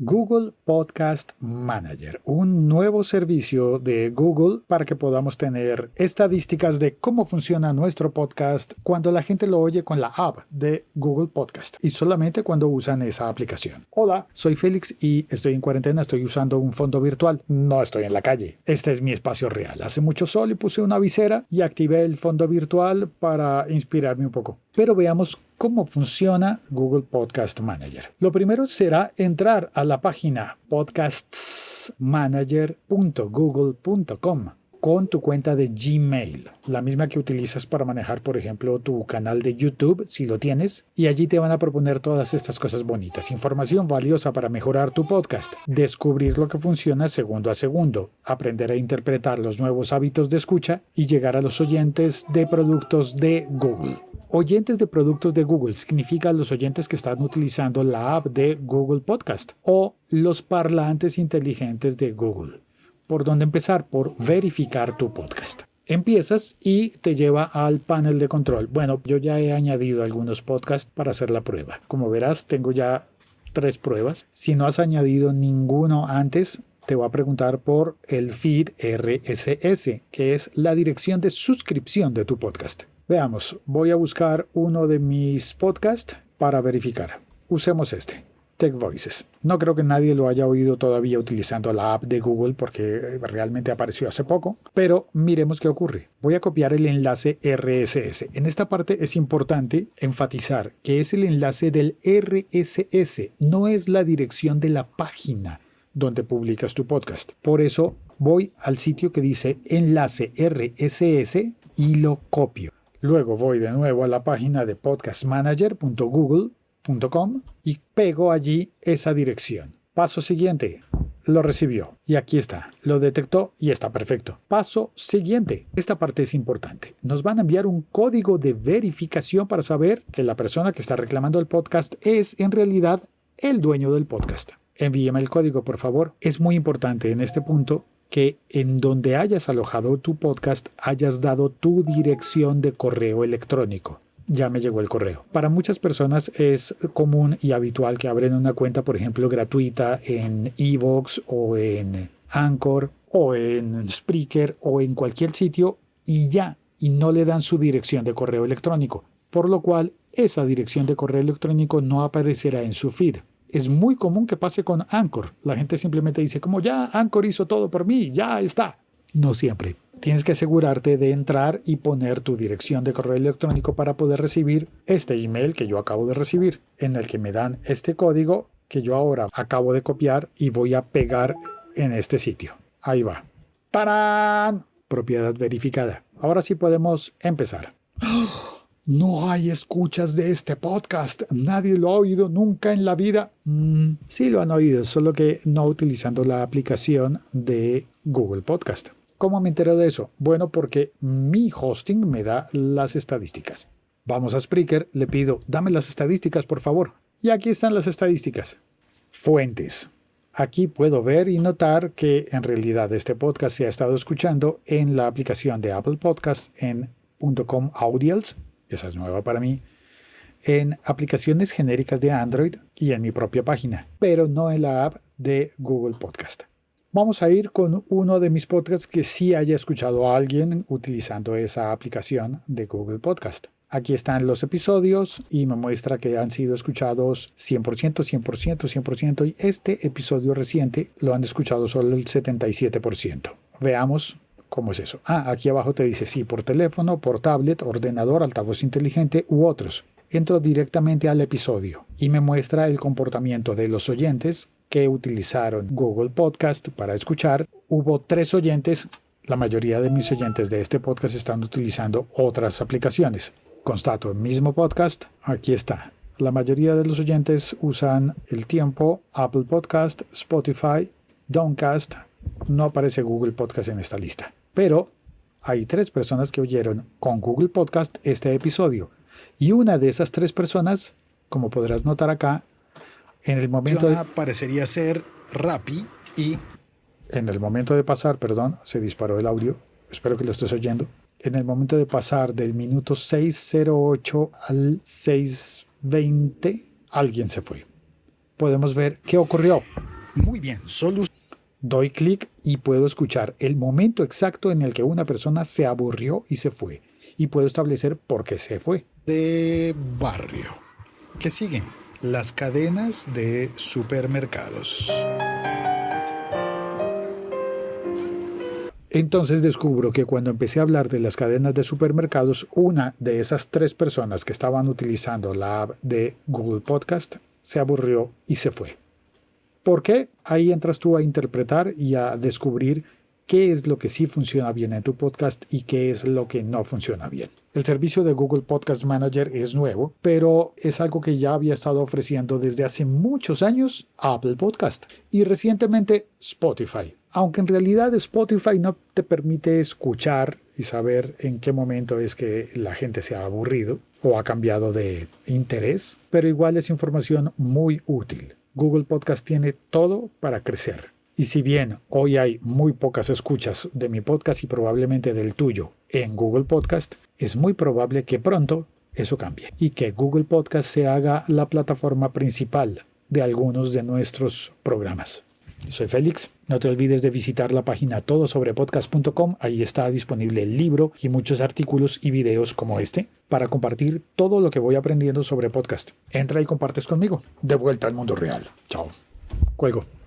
Google Podcast Manager, un nuevo servicio de Google para que podamos tener estadísticas de cómo funciona nuestro podcast cuando la gente lo oye con la app de Google Podcast y solamente cuando usan esa aplicación. Hola, soy Félix y estoy en cuarentena, estoy usando un fondo virtual. No estoy en la calle. Este es mi espacio real. Hace mucho sol y puse una visera y activé el fondo virtual para inspirarme un poco. Pero veamos cómo funciona Google Podcast Manager. Lo primero será entrar a la página podcastsmanager.google.com con tu cuenta de Gmail, la misma que utilizas para manejar, por ejemplo, tu canal de YouTube, si lo tienes, y allí te van a proponer todas estas cosas bonitas, información valiosa para mejorar tu podcast, descubrir lo que funciona segundo a segundo, aprender a interpretar los nuevos hábitos de escucha y llegar a los oyentes de productos de Google. Oyentes de productos de Google significa los oyentes que están utilizando la app de Google Podcast o los parlantes inteligentes de Google. ¿Por dónde empezar? Por verificar tu podcast. Empiezas y te lleva al panel de control. Bueno, yo ya he añadido algunos podcasts para hacer la prueba. Como verás, tengo ya 3 pruebas. Si no has añadido ninguno antes, te voy a preguntar por el feed RSS, que es la dirección de suscripción de tu podcast. Veamos, voy a buscar uno de mis podcasts para verificar. Usemos este, Tech Voices. No creo que nadie lo haya oído todavía utilizando la app de Google porque realmente apareció hace poco, pero miremos qué ocurre. Voy a copiar el enlace RSS. En esta parte es importante enfatizar que es el enlace del RSS, no es la dirección de la página donde publicas tu podcast. Por eso voy al sitio que dice enlace RSS y lo copio. Luego voy de nuevo a la página de podcastmanager.google.com y pego allí esa dirección. Paso siguiente. Lo recibió y aquí está. Lo detectó y está perfecto. Paso siguiente. Esta parte es importante. Nos van a enviar un código de verificación para saber que la persona que está reclamando el podcast es en realidad el dueño del podcast. Envíeme el código, por favor. Es muy importante en este punto que en donde hayas alojado tu podcast hayas dado tu dirección de correo electrónico. Ya me llegó el correo. Para muchas personas es común y habitual que abren una cuenta, por ejemplo, gratuita en iVoox o en Anchor o en Spreaker o en cualquier sitio y no le dan su dirección de correo electrónico, por lo cual esa dirección de correo electrónico no aparecerá en su feed. Es muy común que pase con Anchor. La gente simplemente dice como ya Anchor hizo todo por mí, ya está. No siempre. Tienes que asegurarte de entrar y poner tu dirección de correo electrónico para poder recibir este email que yo acabo de recibir, en el que me dan este código que yo ahora acabo de copiar y voy a pegar en este sitio. Ahí va. ¡Tarán! Propiedad verificada. Ahora sí podemos empezar. No hay escuchas de este podcast. Nadie lo ha oído nunca en la vida. Sí lo han oído, solo que no utilizando la aplicación de Google Podcast. ¿Cómo me entero de eso? Bueno, porque mi hosting me da las estadísticas. Vamos a Spreaker, le pido, dame las estadísticas, por favor. Y aquí están las estadísticas. Fuentes. Aquí puedo ver y notar que en realidad este podcast se ha estado escuchando en la aplicación de Apple Podcast en .com Audials. Esa es nueva para mí, en aplicaciones genéricas de Android y en mi propia página, pero no en la app de Google Podcast. Vamos a ir con uno de mis podcasts que sí haya escuchado a alguien utilizando esa aplicación de Google Podcast. Aquí están los episodios y me muestra que han sido escuchados 100%, 100%, 100% y este episodio reciente lo han escuchado solo el 77%. Veamos. ¿Cómo es eso? Aquí abajo te dice sí, por teléfono, por tablet, ordenador, altavoz inteligente u otros. Entro directamente al episodio y me muestra el comportamiento de los oyentes que utilizaron Google Podcast para escuchar. Hubo 3 oyentes. La mayoría de mis oyentes de este podcast están utilizando otras aplicaciones. Constato el mismo podcast. Aquí está. La mayoría de los oyentes usan El Tiempo, Apple Podcast, Spotify, Downcast. No aparece Google Podcast en esta lista. Pero hay 3 personas que oyeron con Google Podcast este episodio. Y una de esas 3 personas, como podrás notar acá, en el momento parecería ser Rappi y en el momento de pasar, se disparó el audio. Espero que lo estés oyendo. En el momento de pasar del minuto 6:08 al 6:20, alguien se fue. Podemos ver qué ocurrió. Muy bien, Doy clic y puedo escuchar el momento exacto en el que una persona se aburrió y se fue. Y puedo establecer por qué se fue. de barrio. ¿Qué sigue? Las cadenas de supermercados. Entonces descubro que cuando empecé a hablar de las cadenas de supermercados, una de esas 3 personas que estaban utilizando la app de Google Podcast se aburrió y se fue. ¿Por qué? Ahí entras tú a interpretar y a descubrir qué es lo que sí funciona bien en tu podcast y qué es lo que no funciona bien. El servicio de Google Podcast Manager es nuevo, pero es algo que ya había estado ofreciendo desde hace muchos años Apple Podcast y recientemente Spotify. Aunque en realidad Spotify no te permite escuchar y saber en qué momento es que la gente se ha aburrido o ha cambiado de interés, pero igual es información muy útil. Google Podcast tiene todo para crecer. Y si bien hoy hay muy pocas escuchas de mi podcast y probablemente del tuyo en Google Podcast, es muy probable que pronto eso cambie y que Google Podcast se haga la plataforma principal de algunos de nuestros programas. Soy Félix. No te olvides de visitar la página todosobrepodcast.com. Ahí está disponible el libro y muchos artículos y videos como este para compartir todo lo que voy aprendiendo sobre podcast. Entra y compartes conmigo. De vuelta al mundo real. Chao. Cuelgo.